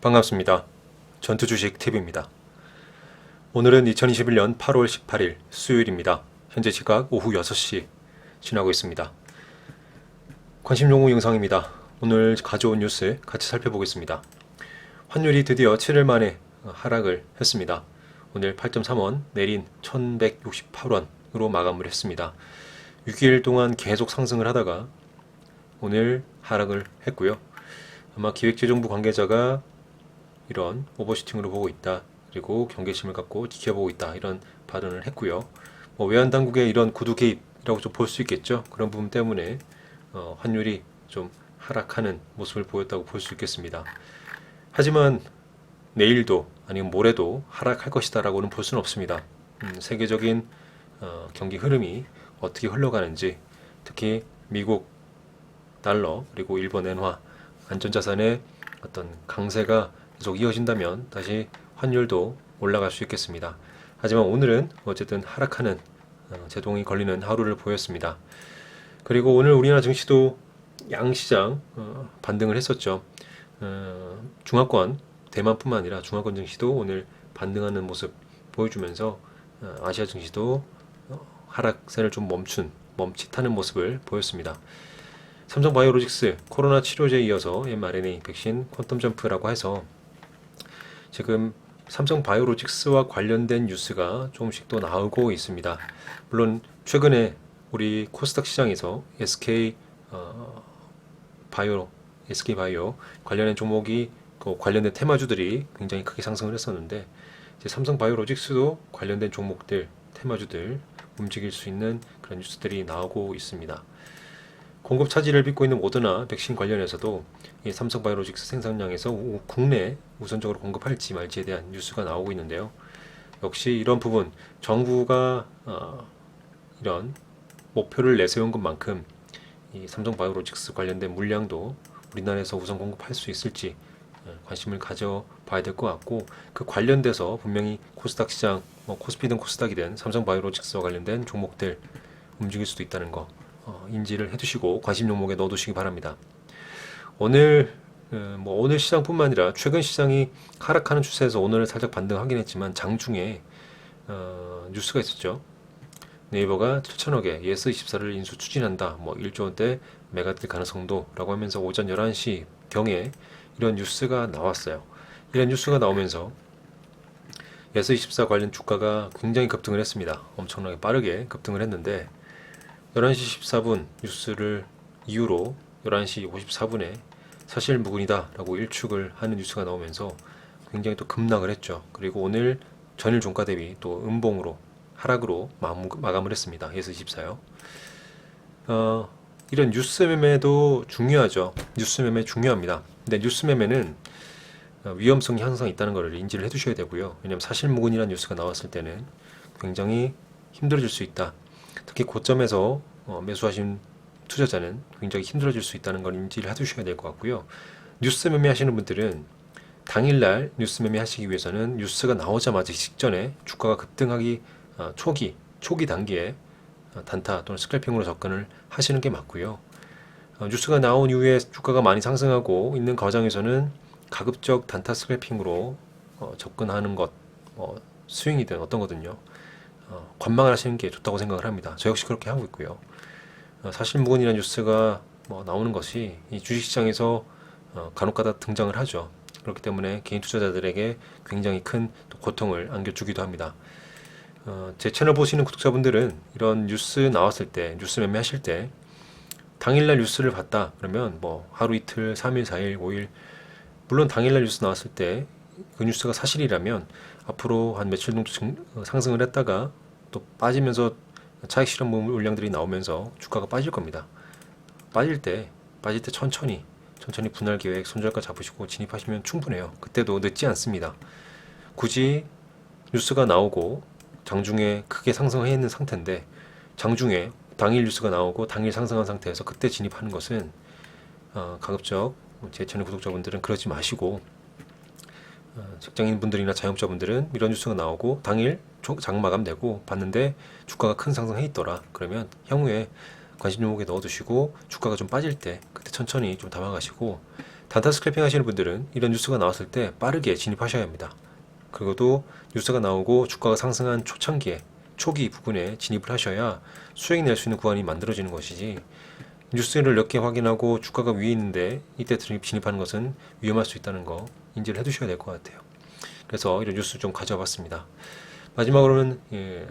반갑습니다. 전투주식 TV입니다. 오늘은 2021년 8월 18일 수요일입니다. 현재 시각 오후 6시 지나고 있습니다. 관심 종목 영상입니다. 오늘 가져온 뉴스 같이 살펴보겠습니다. 환율이 드디어 7일 만에 하락을 했습니다. 오늘 8.3원 내린 1168원으로 마감을 했습니다. 6일 동안 계속 상승을 하다가 오늘 하락을 했고요. 아마 기획재정부 관계자가 이런 오버슈팅으로 보고 있다, 그리고 경계심을 갖고 지켜보고 있다, 이런 발언을 했고요. 외환당국의 이런 구두 개입이라고 좀 볼 수 있겠죠. 그런 부분 때문에 환율이 좀 하락하는 모습을 보였다고 볼 수 있겠습니다. 하지만 내일도 아니면 모레도 하락할 것이다 라고는 볼 수는 없습니다. 세계적인 경기 흐름이 어떻게 흘러가는지, 특히 미국 달러 그리고 일본 엔화 안전자산의 어떤 강세가 계속 이어진다면 다시 환율도 올라갈 수 있겠습니다. 하지만 오늘은 어쨌든 하락하는 제동이 걸리는 하루를 보였습니다. 그리고 오늘 우리나라 증시도 양시장 반등을 했었죠. 중화권, 대만뿐만 아니라 중화권 증시도 오늘 반등하는 모습 보여주면서 아시아 증시도 하락세를 좀 멈칫하는 모습을 보였습니다. 삼성바이오로직스 코로나 치료제에 이어서 mRNA 백신 퀀텀 점프라고 해서 지금 삼성바이오로직스와 관련된 뉴스가 조금씩 또 나오고 있습니다. 물론 최근에 우리 코스닥 시장에서 SK바이오 관련된 종목이 관련된 테마주들이 굉장히 크게 상승을 했었는데, 이제 삼성바이오로직스도 관련된 종목들, 테마주들 움직일 수 있는 그런 뉴스들이 나오고 있습니다. 공급 차질을 빚고 있는 모더나 백신 관련해서도 이 삼성바이오로직스 생산량에서 국내 우선적으로 공급할지 말지에 대한 뉴스가 나오고 있는데요. 역시 이런 부분, 정부가 이런 목표를 내세운 것만큼 이 삼성바이오로직스 관련된 물량도 우리나라에서 우선 공급할 수 있을지 관심을 가져봐야 될 것 같고, 그 관련돼서 분명히 코스닥 시장, 코스피든 코스닥이든 삼성바이오로직스와 관련된 종목들 움직일 수도 있다는 거 인지를 해두시고 관심 종목에 넣어두시기 바랍니다. 오늘 오늘 시장뿐만 아니라 최근 시장이 하락하는 추세에서 오늘은 살짝 반등하긴 했지만 장중에 뉴스가 있었죠. 네이버가 7천억에 예스24를 인수 추진한다, 1조 원대 매각될 가능성도 라고 하면서 오전 11시 경에 이런 뉴스가 나왔어요. 이런 뉴스가 나오면서 예스24 관련 주가가 굉장히 급등을 했습니다. 엄청나게 빠르게 급등을 했는데 11시 14분 뉴스를 이후로 11시 54분에 사실 무근이다 라고 일축을 하는 뉴스가 나오면서 굉장히 또 급락을 했죠. 그리고 오늘 전일 종가 대비 또 음봉으로 하락으로 마감을 했습니다. 예스24요. 이런 뉴스 매매도 중요하죠. 뉴스 매매 중요합니다. 근데 뉴스 매매는 위험성이 항상 있다는 것을 인지를 해두셔야 되고요. 왜냐하면 사실무근이라는 뉴스가 나왔을 때는 굉장히 힘들어질 수 있다. 특히 고점에서 매수하신 투자자는 굉장히 힘들어질 수 있다는 걸 인지를 해두셔야 될 것 같고요. 뉴스 매매 하시는 분들은 당일날 뉴스 매매 하시기 위해서는 뉴스가 나오자마자 직전에 주가가 급등하기 초기 단계에 단타 또는 스크래핑으로 접근을 하시는 게 맞고요. 뉴스가 나온 이후에 주가가 많이 상승하고 있는 과정에서는 가급적 단타 스크래핑으로 접근하는 것, 스윙이든 어떤 거든요, 관망을 하시는 게 좋다고 생각을 합니다. 저 역시 그렇게 하고 있고요. 사실무근이라는 뉴스가 나오는 것이 이 주식시장에서 간혹가다 등장을 하죠. 그렇기 때문에 개인 투자자들에게 굉장히 큰 고통을 안겨주기도 합니다. 제 채널 보시는 구독자분들은 이런 뉴스 나왔을 때, 뉴스 매매하실 때 당일날 뉴스를 봤다 그러면 하루 이틀, 3일, 4일, 5일, 물론 당일날 뉴스 나왔을 때 그 뉴스가 사실이라면 앞으로 한 며칠 정도 상승을 했다가 또 빠지면서 차익 실현 물량들이 나오면서 주가가 빠질 겁니다. 빠질 때 천천히 분할 계획, 손절가 잡으시고 진입하시면 충분해요. 그때도 늦지 않습니다. 굳이 뉴스가 나오고 장중에 크게 상승해 있는 상태인데 장중에 당일 뉴스가 나오고 당일 상승한 상태에서 그때 진입하는 것은 가급적 제 채널 구독자분들은 그러지 마시고, 직장인분들이나 자영업자분들은 이런 뉴스가 나오고 당일 장 마감되고 봤는데 주가가 큰 상승해 있더라 그러면 향후에 관심 종목에 넣어두시고 주가가 좀 빠질 때 그때 천천히 좀 담아가시고 단타 스크래핑 하시는 분들은 이런 뉴스가 나왔을 때 빠르게 진입하셔야 합니다. 그리고 뉴스가 나오고 주가가 상승한 초창기에 초기 부근에 진입을 하셔야 수익 낼 수 있는 구간이 만들어지는 것이지, 뉴스를 몇 개 확인하고 주가가 위에 있는데 이때 진입하는 것은 위험할 수 있다는 거 인지를 해두셔야 될 것 같아요. 그래서 이런 뉴스 좀 가져와 봤습니다. 마지막으로는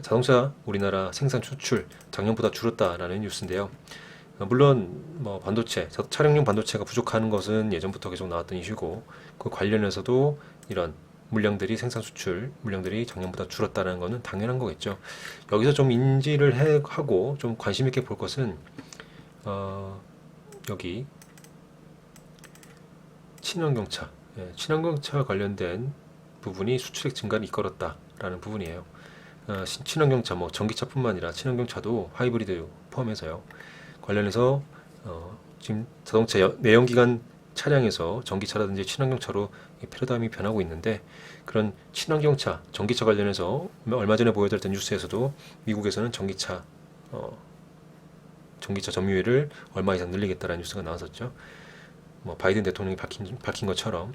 자동차 우리나라 생산 수출 작년보다 줄었다라는 뉴스인데요. 물론 뭐 반도체, 차량용 반도체가 부족한 것은 예전부터 계속 나왔던 이슈고, 그 관련해서도 이런 물량들이 생산 수출 물량들이 작년보다 줄었다는 것은 당연한 거겠죠. 여기서 좀 인지를 하고 좀 관심 있게 볼 것은 여기 친환경차, 친환경차 관련된 부분이 수출액 증가를 이끌었다라는 부분이에요. 친환경차, 뭐 전기차뿐만 아니라 친환경차도 하이브리드 포함해서요. 관련해서 지금 자동차 내연기관 차량에서 전기차라든지 친환경차로 패러다임이 변하고 있는데, 그런 친환경차, 전기차 관련해서 얼마 전에 보여드렸던 뉴스에서도 미국에서는 전기차 점유율을 얼마 이상 늘리겠다라는 뉴스가 나왔었죠. 뭐 바이든 대통령이 밝힌 것처럼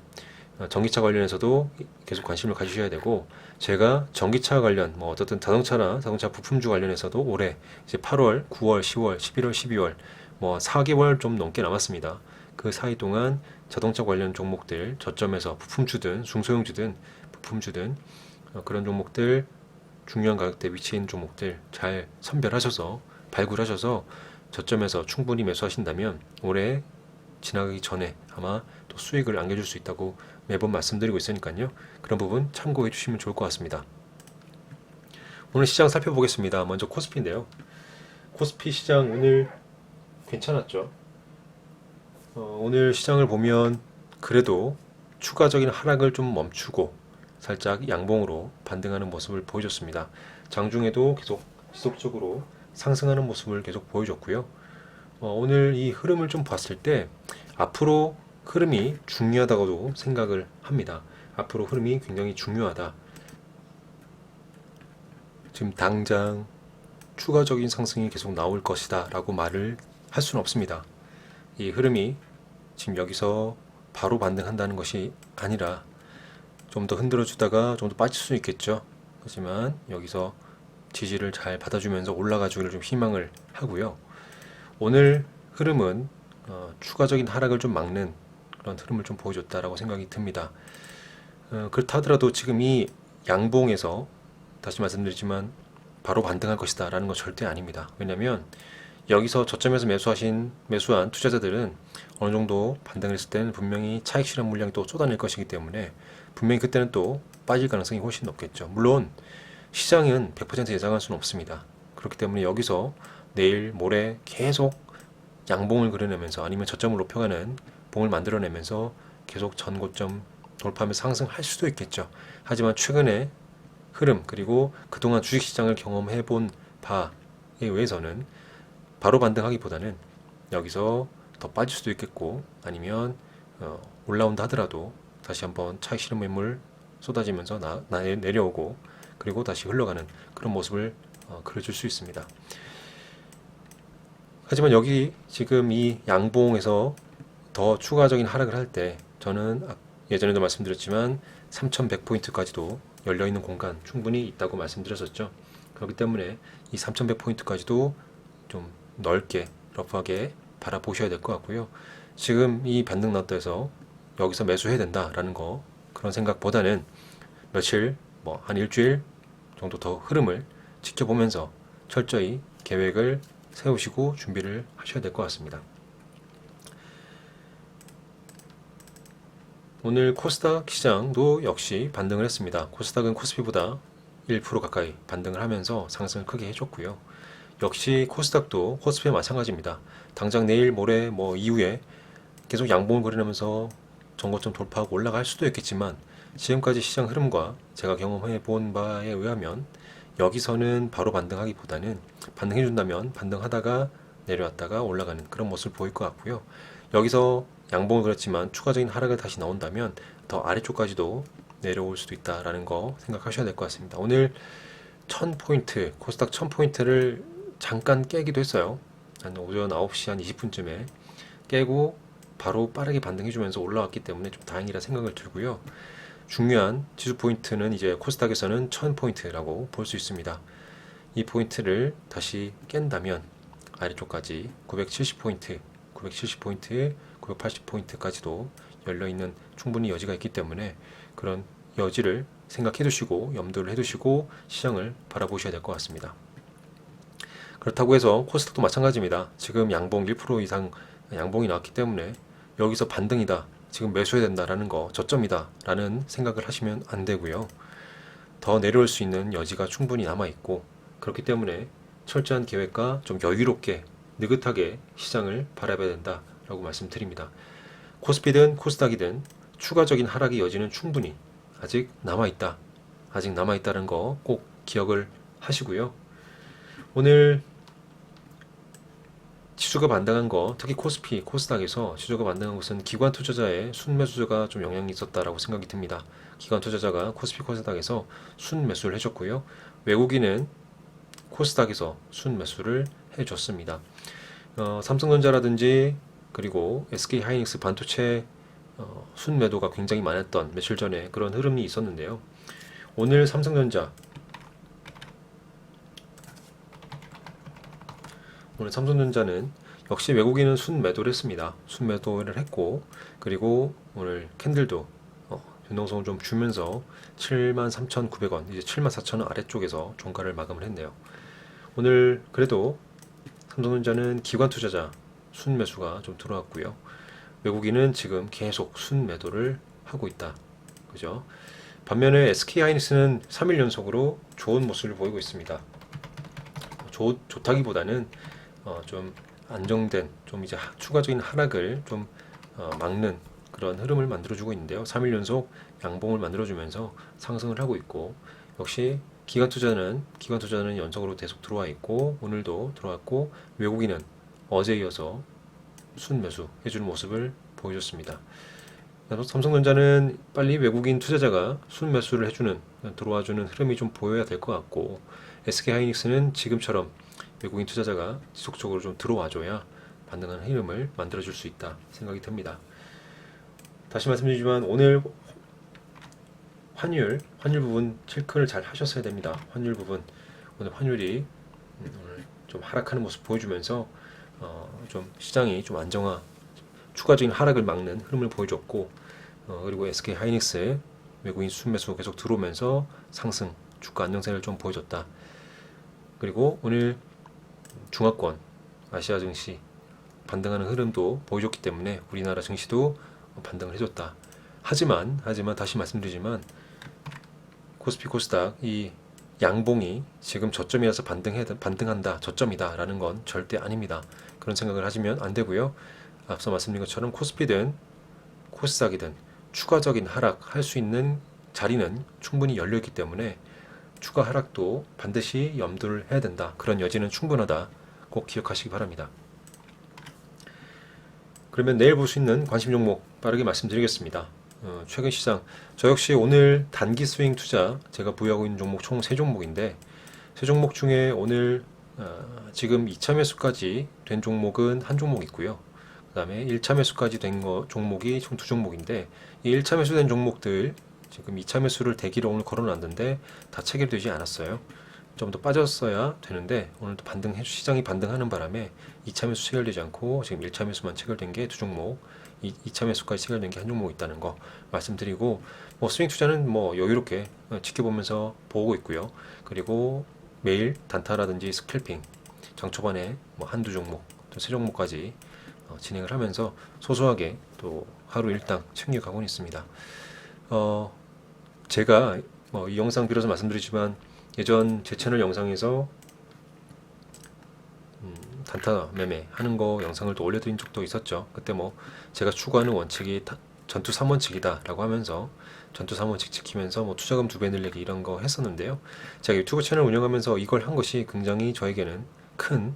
전기차 관련해서도 계속 관심을 가지셔야 되고, 제가 전기차 관련 뭐 어떻든 자동차나 자동차 부품주 관련해서도 올해 이제 8월, 9월, 10월, 11월, 12월 뭐 4개월 좀 넘게 남았습니다. 그 사이 동안 자동차 관련 종목들 저점에서 부품주든 중소형주든 부품주든 그런 종목들, 중요한 가격대 위치에 있는 종목들 잘 선별하셔서 발굴하셔서 저점에서 충분히 매수하신다면 올해 지나가기 전에 아마 또 수익을 안겨줄 수 있다고 매번 말씀드리고 있으니까요. 그런 부분 참고해 주시면 좋을 것 같습니다. 오늘 시장 살펴보겠습니다. 먼저 코스피인데요. 코스피 시장 오늘 괜찮았죠. 오늘 시장을 보면 그래도 추가적인 하락을 좀 멈추고 살짝 양봉으로 반등하는 모습을 보여줬습니다. 장중에도 계속 지속적으로 상승하는 모습을 계속 보여줬고요. 오늘 이 흐름을 좀 봤을 때 앞으로 흐름이 중요하다고도 생각을 합니다. 앞으로 흐름이 굉장히 중요하다. 지금 당장 추가적인 상승이 계속 나올 것이다 라고 말을 할 수는 없습니다. 이 흐름이 지금 여기서 바로 반등한다는 것이 아니라 좀 더 흔들어 주다가 좀 더 빠질 수 있겠죠. 하지만 여기서 지지를 잘 받아주면서 올라가 주기를 좀 희망을 하고요. 오늘 흐름은 추가적인 하락을 좀 막는 그런 흐름을 좀 보여줬다라고 생각이 듭니다. 그렇다 하더라도 지금 이 양봉에서 다시 말씀드리지만 바로 반등할 것이다 라는 건 절대 아닙니다. 왜냐하면 여기서 저점에서 매수한 투자자들은 어느 정도 반등을 했을 때는 분명히 차익 실현 물량이 또 쏟아낼 것이기 때문에 분명히 그때는 또 빠질 가능성이 훨씬 높겠죠. 물론 시장은 100% 예상할 수는 없습니다. 그렇기 때문에 여기서 내일 모레 계속 양봉을 그려내면서 아니면 저점을 높여가는 봉을 만들어내면서 계속 전고점 돌파하면서 상승할 수도 있겠죠. 하지만 최근의 흐름 그리고 그동안 주식시장을 경험해 본 바에 의해서는 바로 반등하기보다는 여기서 더 빠질 수도 있겠고, 아니면 올라온다 하더라도 다시 한번 차익 실현 매물 쏟아지면서 내려오고 그리고 다시 흘러가는 그런 모습을 그려줄 수 있습니다. 하지만 여기 지금 이 양봉에서 더 추가적인 하락을 할 때 저는 예전에도 말씀드렸지만 3100포인트까지도 열려있는 공간 충분히 있다고 말씀드렸었죠. 그렇기 때문에 이 3100포인트까지도 좀 넓게 러프하게 바라보셔야 될 것 같고요. 지금 이 반등 나왔다 해서 여기서 매수해야 된다라는 거, 그런 생각보다는 며칠 뭐 한 일주일 정도 더 흐름을 지켜보면서 철저히 계획을 세우시고 준비를 하셔야 될 것 같습니다. 오늘 코스닥 시장도 역시 반등을 했습니다. 코스닥은 코스피보다 1% 가까이 반등을 하면서 상승을 크게 해줬고요. 역시 코스닥도 코스피와 마찬가지입니다. 당장 내일 모레 뭐 이후에 계속 양봉을 그리면서 전고점 돌파하고 올라갈 수도 있겠지만, 지금까지 시장 흐름과 제가 경험해 본 바에 의하면 여기서는 바로 반등하기보다는 반등해준다면 반등하다가 내려왔다가 올라가는 그런 모습을 보일 것 같고요. 여기서 양봉을 그렸지만 추가적인 하락을 다시 나온다면 더 아래쪽까지도 내려올 수도 있다라는 거 생각하셔야 될 것 같습니다. 오늘 1000포인트, 코스닥 1000포인트를 잠깐 깨기도 했어요. 한 오전 9시 한 20분쯤에 깨고 바로 빠르게 반등해주면서 올라왔기 때문에 좀 다행이라 생각을 들고요. 중요한 지수 포인트는 이제 코스닥에서는 1000포인트라고 볼 수 있습니다. 이 포인트를 다시 깬다면 아래쪽까지 970포인트, 970포인트, 980포인트까지도 열려있는 충분히 여지가 있기 때문에 그런 여지를 생각해 두시고 염두를 해 두시고 시장을 바라보셔야 될 것 같습니다. 그렇다고 해서 코스닥도 마찬가지입니다. 지금 양봉 1% 이상 양봉이 나왔기 때문에 여기서 반등이다, 지금 매수해야 된다라는 거, 저점이다 라는 생각을 하시면 안 되고요. 더 내려올 수 있는 여지가 충분히 남아있고, 그렇기 때문에 철저한 계획과 좀 여유롭게 느긋하게 시장을 바라봐야 된다라고 말씀드립니다. 코스피든 코스닥이든 추가적인 하락의 여지는 충분히 아직 남아있다는 거 꼭 기억을 하시고요. 오늘 지수가 반등한 거, 특히 코스피, 코스닥에서 지수가 반등한 것은 기관 투자자의 순매수가 좀 영향이 있었다라고 생각이 듭니다. 기관 투자자가 코스피, 코스닥에서 순매수를 해줬고요. 외국인은 코스닥에서 순매수를 해줬습니다. 삼성전자라든지 그리고 SK하이닉스 반도체 순매도가 굉장히 많았던 며칠 전에 그런 흐름이 있었는데요. 오늘 삼성전자는 역시 외국인은 순매도를 했습니다. 순매도를 했고, 그리고 오늘 캔들도 변동성을 좀 주면서 73,900원, 이제 74,000원 아래쪽에서 종가를 마감을 했네요. 오늘 그래도 삼성전자는 기관 투자자 순매수가 좀 들어왔고요. 외국인은 지금 계속 순매도를 하고 있다. 그죠? 반면에 SK하이닉스는 3일 연속으로 좋은 모습을 보이고 있습니다. 좋다기보다는 좀 안정된, 좀 이제 추가적인 하락을 좀 막는 그런 흐름을 만들어주고 있는데요. 3일 연속 양봉을 만들어주면서 상승을 하고 있고, 역시 기관 투자는 연속으로 계속 들어와 있고, 오늘도 들어왔고, 외국인은 어제 이어서 순매수 해주는 모습을 보여줬습니다. 삼성전자는 빨리 외국인 투자자가 순매수를 해주는, 들어와주는 흐름이 좀 보여야 될 것 같고, SK하이닉스는 지금처럼 외국인 투자자가 지속적으로 좀 들어와줘야 반등하는 흐름을 만들어줄 수 있다 생각이 듭니다. 다시 말씀드리지만 오늘 환율 부분 체크를 잘 하셨어야 됩니다. 환율 부분, 오늘 환율이 오늘 좀 하락하는 모습 보여주면서 좀 시장이 좀 안정화, 추가적인 하락을 막는 흐름을 보여줬고, 그리고 SK하이닉스 외국인 순매수 계속 들어오면서 상승, 주가 안정세를 좀 보여줬다. 그리고 오늘 중화권, 아시아 증시 반등하는 흐름도 보여줬기 때문에 우리나라 증시도 반등을 해줬다. 하지만 다시 말씀드리지만 코스피, 코스닥 이 양봉이 지금 저점이라서 반등한다, 저점이다 라는 건 절대 아닙니다. 그런 생각을 하시면 안 되고요. 앞서 말씀드린 것처럼 코스피든 코스닥이든 추가적인 하락할 수 있는 자리는 충분히 열려있기 때문에 추가 하락도 반드시 염두를 해야 된다. 그런 여지는 충분하다. 꼭 기억하시기 바랍니다. 그러면 내일 볼 수 있는 관심 종목 빠르게 말씀드리겠습니다. 최근 시장, 저 역시 오늘 단기 스윙 투자 제가 보유하고 있는 종목 총 3종목인데 3종목 중에 오늘 지금 2차 매수까지 된 종목은 한 종목 있고요. 그 다음에 1차 매수까지 된 종목이 총 2종목인데 이 1차 매수된 종목들 지금 2차 매수를 대기로 오늘 걸어놨는데 다 체결되지 않았어요. 좀 더 빠졌어야 되는데 오늘도 시장이 반등하는 바람에 2차 매수 체결되지 않고 지금 1차 매수만 체결된 게 2종목, 2차 매수까지 체결된 게 한 종목 있다는 거 말씀드리고, 스윙 투자는 여유롭게 지켜보면서 보고 있고요. 그리고 매일 단타라든지 스캘핑, 장 초반에 한두 종목, 또 3종목까지 진행을 하면서 소소하게 또 하루 일당 챙겨가고 있습니다. 제가 이 영상 빌어서 말씀드리지만 예전 제 채널 영상에서 단타 매매 하는 거 영상을 또 올려드린 적도 있었죠. 그때 제가 추구하는 원칙이 전투 3원칙이다 라고 하면서 전투 3원칙 지키면서 투자금 2배 늘리기 이런 거 했었는데요. 제가 유튜브 채널 운영하면서 이걸 한 것이 굉장히 저에게는 큰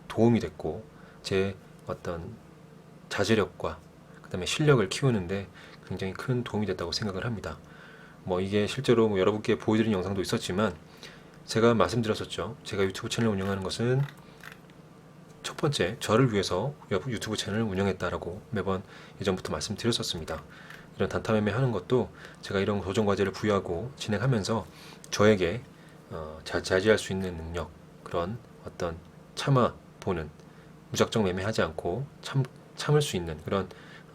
도움이 됐고, 제 어떤 자제력과 그 다음에 실력을 키우는데 굉장히 큰 도움이 됐다고 생각을 합니다. 이게 실제로 여러분께 보여드린 영상도 있었지만 제가 말씀드렸었죠. 제가 유튜브 채널 운영하는 것은 첫 번째, 저를 위해서 유튜브 채널을 운영했다라고 매번 예전부터 말씀드렸었습니다. 이런 단타 매매 하는 것도 제가 이런 도전 과제를 부여하고 진행하면서 저에게 자제할 수 있는 능력, 그런 어떤 참아보는, 무작정 매매하지 않고 참을 수 있는 그런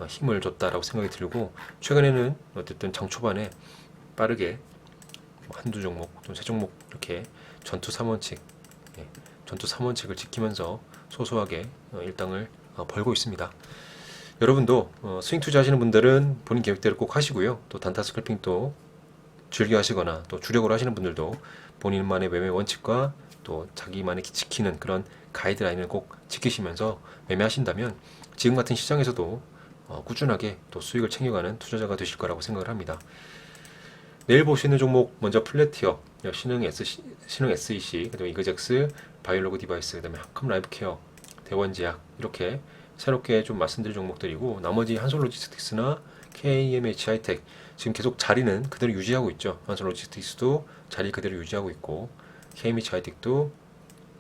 힘을 줬다라고 생각이 들고, 최근에는 어쨌든 장 초반에 빠르게 한두 종목, 좀 세 종목 이렇게 전투 3원칙, 전투 3원칙을 지키면서 소소하게 일당을 벌고 있습니다. 여러분도 스윙 투자하시는 분들은 본인 계획대로 꼭 하시고요. 또 단타 스클핑도 즐겨 하시거나 또 주력으로 하시는 분들도 본인만의 매매 원칙과 또 자기만의 지키는 그런 가이드라인을 꼭 지키시면서 매매하신다면 지금 같은 시장에서도 꾸준하게 또 수익을 챙겨가는 투자자가 되실 거라고 생각을 합니다. 내일 보시는 종목, 먼저 플래티어, 신흥 SEC, 그다음에 이그젝스, 바이올로그 디바이스, 그다음에 한컴 라이프케어, 대원제약, 이렇게 새롭게 좀 말씀드릴 종목들이고, 나머지 한솔로지스틱스나 KMH 하이텍 지금 계속 자리는 그대로 유지하고 있죠. 한솔로지스틱스도 자리 그대로 유지하고 있고, KMH 하이텍도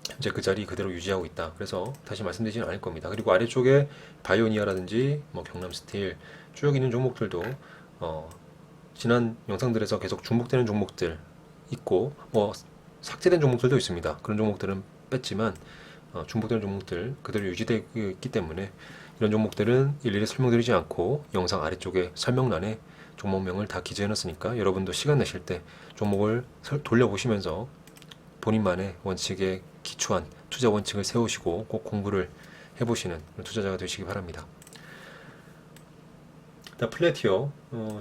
현재 그 자리 그대로 유지하고 있다. 그래서 다시 말씀드리지는 않을 겁니다. 그리고 아래쪽에 바이오니아라든지 경남스틸 쭉 있는 종목들도 지난 영상들에서 계속 중복되는 종목들 있고, 삭제된 종목들도 있습니다. 그런 종목들은 뺐지만 중복되는 종목들 그대로 유지되어 있기 때문에 이런 종목들은 일일이 설명드리지 않고 영상 아래쪽에 설명란에 종목명을 다 기재해놨으니까 여러분도 시간 내실 때 종목을 돌려보시면서 본인만의 원칙에 기초한 투자 원칙을 세우시고 꼭 공부를 해보시는 투자자가 되시기 바랍니다. 일단 플래티어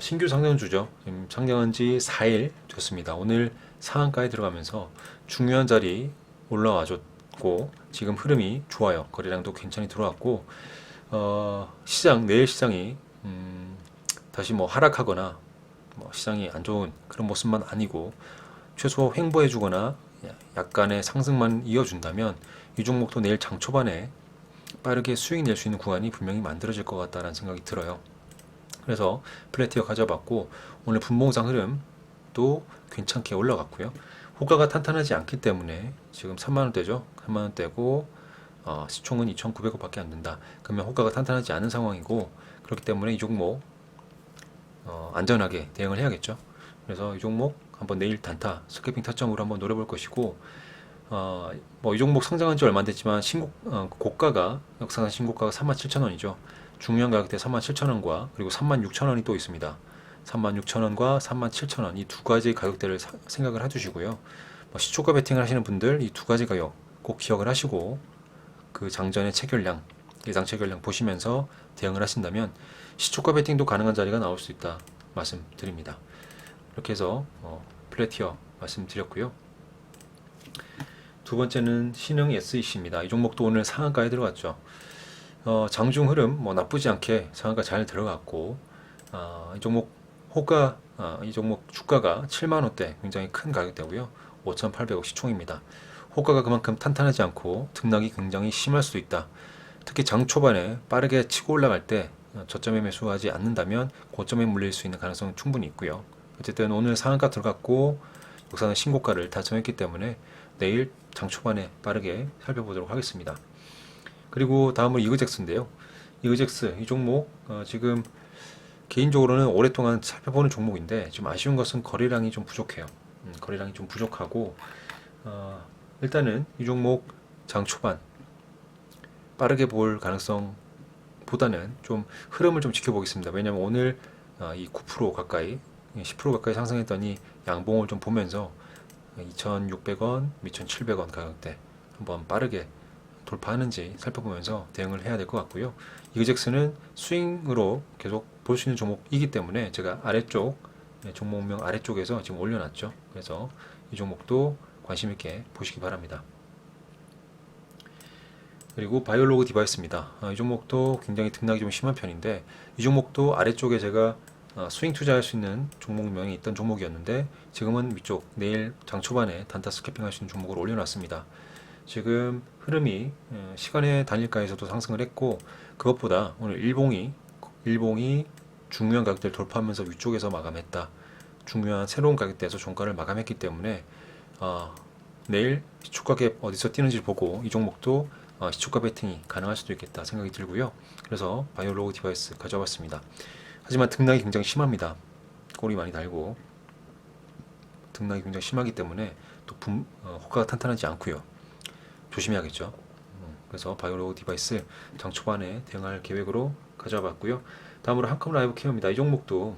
신규 상장주죠. 지금 상장한 지 4일 됐습니다. 오늘 상한가에 들어가면서 중요한 자리 올라와줬고 지금 흐름이 좋아요. 거래량도 괜찮이 들어왔고 내일 시장이 다시 하락하거나 시장이 안 좋은 그런 모습만 아니고 최소 횡보해주거나 약간의 상승만 이어준다면 이 종목도 내일 장 초반에 빠르게 수익 낼 수 있는 구간이 분명히 만들어질 것 같다는 생각이 들어요. 그래서 플래티어 가져봤고 오늘 분봉상 흐름도 괜찮게 올라갔고요. 호가가 탄탄하지 않기 때문에 지금 3만원대죠. 3만원대고 시총은 2,900원밖에 안 된다. 그러면 호가가 탄탄하지 않은 상황이고 그렇기 때문에 이 종목 안전하게 대응을 해야겠죠. 그래서 이 종목 한번 내일 단타 스캐핑 타점으로 한번 노려볼 것이고 이 종목 상장한 지 얼마 안 됐지만 고가가 역사상 신고가가 37,000원이죠. 중요한 가격대 37,000원과 그리고 36,000원이 또 있습니다. 36,000원과 37,000원 이 두 가지 가격대를 생각을 해주시고요. 시초가 베팅을 하시는 분들 이 두 가지 가격 꼭 기억을 하시고 그 장전의 체결량, 예상 체결량 보시면서 대응을 하신다면 시초가 베팅도 가능한 자리가 나올 수 있다 말씀드립니다. 이렇게 해서 플래티어 말씀드렸고요. 두 번째는 신흥 SEC입니다. 이 종목도 오늘 상한가에 들어갔죠. 장중 흐름 나쁘지 않게 상한가 잘 들어갔고 이 종목 이 종목 주가가 7만원대 굉장히 큰 가격대고요. 5,800억 시총입니다. 호가가 그만큼 탄탄하지 않고 등락이 굉장히 심할 수도 있다. 특히 장 초반에 빠르게 치고 올라갈 때 저점에 매수하지 않는다면 고점에 물릴 수 있는 가능성은 충분히 있고요. 어쨌든 오늘 상한가 들어갔고 역사는 신고가를 달성했기 때문에 내일 장 초반에 빠르게 살펴보도록 하겠습니다. 그리고 다음은 이그젝스인데요. 이그젝스 이 종목 지금 개인적으로는 오랫동안 살펴보는 종목인데 좀 아쉬운 것은 거래량이 좀 부족해요. 거래량이 좀 부족하고 일단은 이 종목 장 초반 빠르게 볼 가능성보다는 좀 흐름을 좀 지켜보겠습니다. 왜냐하면 오늘 이 9% 가까이 10% 가까이 상승했더니 양봉을 좀 보면서 2,600원, 2,700원 가격대 한번 빠르게 돌파하는지 살펴보면서 대응을 해야 될 것 같고요. 이그젝스는 스윙으로 계속 볼 수 있는 종목이기 때문에 제가 아래쪽 종목명 아래쪽에서 지금 올려놨죠. 그래서 이 종목도 관심 있게 보시기 바랍니다. 그리고 바이올로그 디바이스입니다. 이 종목도 굉장히 등락이 좀 심한 편인데 이 종목도 아래쪽에 제가 스윙 투자할 수 있는 종목명이 있던 종목이었는데 지금은 위쪽 내일 장 초반에 단타 스캐핑 할 수 있는 종목을 올려놨습니다. 지금 흐름이 시간의 단일가에서도 상승을 했고 그것보다 오늘 일봉이 중요한 가격대를 돌파하면서 위쪽에서 마감했다. 중요한 새로운 가격대에서 종가를 마감했기 때문에 내일 시초가갭 어디서 뛰는지 보고 이 종목도 시초가 베팅이 가능할 수도 있겠다 생각이 들고요. 그래서 바이오로그 디바이스 가져왔습니다. 하지만 등락이 굉장히 심합니다. 꼬리 많이 달고 등락이 굉장히 심하기 때문에 또 호가가 탄탄하지 않고요. 조심해야겠죠. 그래서 바이오로그 디바이스 장 초반에 대응할 계획으로 가져와 봤고요. 다음으로 한컴 라이브 케어입니다. 이 종목도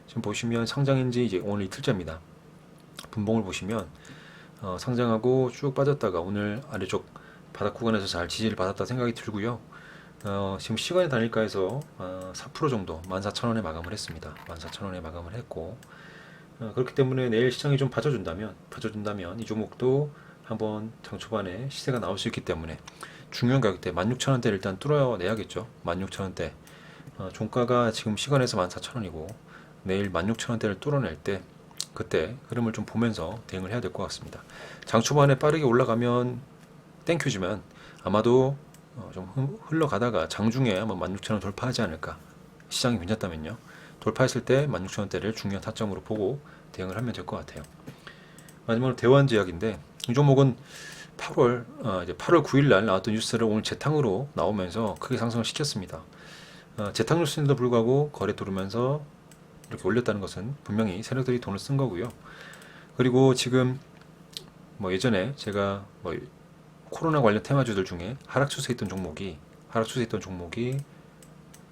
지금 보시면 상장인지 이제 오늘 이틀째입니다. 분봉을 보시면 상장하고 쭉 빠졌다가 오늘 아래쪽 바닥 구간에서 잘 지지를 받았다 생각이 들고요. 지금 시간의 단일가에서 4% 정도 14,000원에 마감을 했습니다. 14,000원에 마감을 했고, 그렇기 때문에 내일 시장이 좀 봐줘준다면 이 종목도 한번 장 초반에 시세가 나올 수 있기 때문에 중요한 가격대 16,000원대를 일단 뚫어내야겠죠. 16,000원대. 종가가 지금 시간에서 14,000원이고 내일 16,000원대를 뚫어낼 때 그때 흐름을 좀 보면서 대응을 해야 될 것 같습니다. 장 초반에 빠르게 올라가면 땡큐지만 아마도 좀 흘러가다가 장중에 한번 16,000원 돌파하지 않을까. 시장이 괜찮다면요. 돌파했을 때 16,000원대를 중요한 타점으로 보고 대응을 하면 될 것 같아요. 마지막으로 대원제약인데 이 종목은 8월 9일 날 나왔던 뉴스를 오늘 재탕으로 나오면서 크게 상승을 시켰습니다. 재탕 뉴스인데도 불구하고 거래 들어오면서 이렇게 올렸다는 것은 분명히 세력들이 돈을 쓴 거고요. 그리고 지금 예전에 제가 코로나 관련 테마주들 중에 하락 추세에 있던 종목이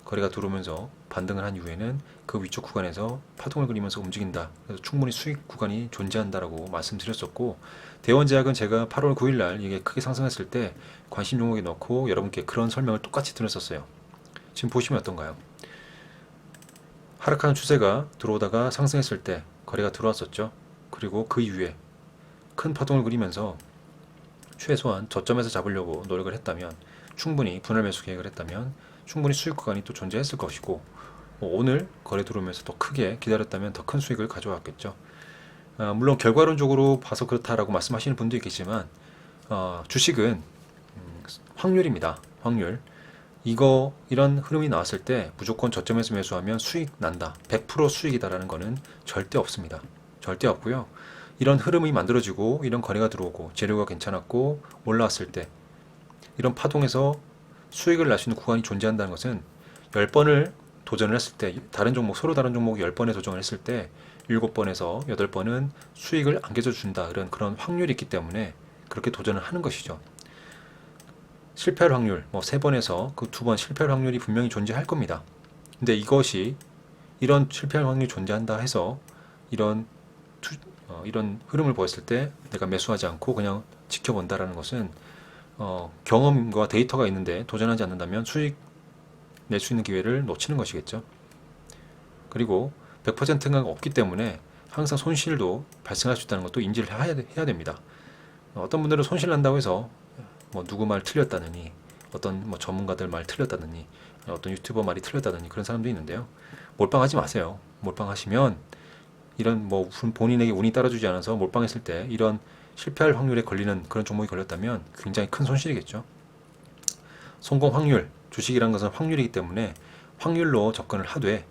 거래가 들어오면서 반등을 한 이후에는 그 위쪽 구간에서 파동을 그리면서 움직인다. 그래서 충분히 수익 구간이 존재한다라고 말씀드렸었고, 대원제약은 제가 8월 9일 날 이게 크게 상승했을 때 관심 종목에 넣고 여러분께 그런 설명을 똑같이 드렸었어요. 지금 보시면 어떤가요? 하락하는 추세가 들어오다가 상승했을 때 거래가 들어왔었죠. 그리고 그 이후에 큰 파동을 그리면서 최소한 저점에서 잡으려고 노력을 했다면, 충분히 분할 매수 계획을 했다면 충분히 수익 구간이 또 존재했을 것이고, 오늘 거래 들어오면서 더 크게 기다렸다면 더 큰 수익을 가져왔겠죠. 물론 결과론적으로 봐서 그렇다라고 말씀하시는 분도 있겠지만 주식은 확률입니다. 확률. 이런 흐름이 나왔을 때 무조건 저점에서 매수하면 수익 난다, 100% 수익이다라는 거는 절대 없습니다. 절대 없고요. 이런 흐름이 만들어지고 이런 거래가 들어오고 재료가 괜찮았고 올라왔을 때 이런 파동에서 수익을 날 수 있는 구간이 존재한다는 것은 10번을 도전을 했을 때, 서로 다른 종목 10번에 도전을 했을 때 7번에서 8번은 수익을 안겨준다, 그런 확률이 있기 때문에 그렇게 도전을 하는 것이죠. 실패할 확률, 3번에서 그 2번 실패할 확률이 분명히 존재할 겁니다. 근데 이런 실패할 확률이 존재한다 해서 이런 흐름을 보였을 때 내가 매수하지 않고 그냥 지켜본다라는 것은 경험과 데이터가 있는데 도전하지 않는다면 수익 낼 수 있는 기회를 놓치는 것이겠죠. 그리고 100%가 없기 때문에 항상 손실도 발생할 수 있다는 것도 인지를 해야 됩니다. 어떤 분들은 손실 난다고 해서 누구 말 틀렸다느니, 어떤 전문가들 말 틀렸다느니, 어떤 유튜버 말이 틀렸다느니 그런 사람도 있는데요. 몰빵하지 마세요. 몰빵하시면 이런 본인에게 운이 따라주지 않아서 몰빵했을 때 이런 실패할 확률에 걸리는 그런 종목이 걸렸다면 굉장히 큰 손실이겠죠. 성공 확률, 주식이라는 것은 확률이기 때문에 확률로 접근을 하되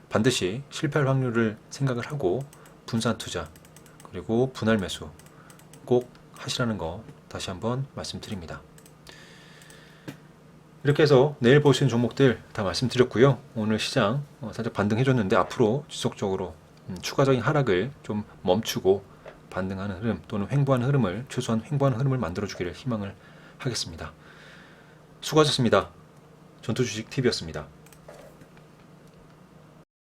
반드시 실패할 확률을 생각을 하고 분산 투자 그리고 분할 매수 꼭 하시라는 거 다시 한번 말씀드립니다. 이렇게 해서 내일 보시는 종목들 다 말씀드렸고요. 오늘 시장 살짝 반등해줬는데 앞으로 지속적으로 추가적인 하락을 좀 멈추고 반등하는 흐름 또는 최소한 횡보하는 흐름을 만들어주기를 희망을 하겠습니다. 수고하셨습니다. 전투주식TV였습니다.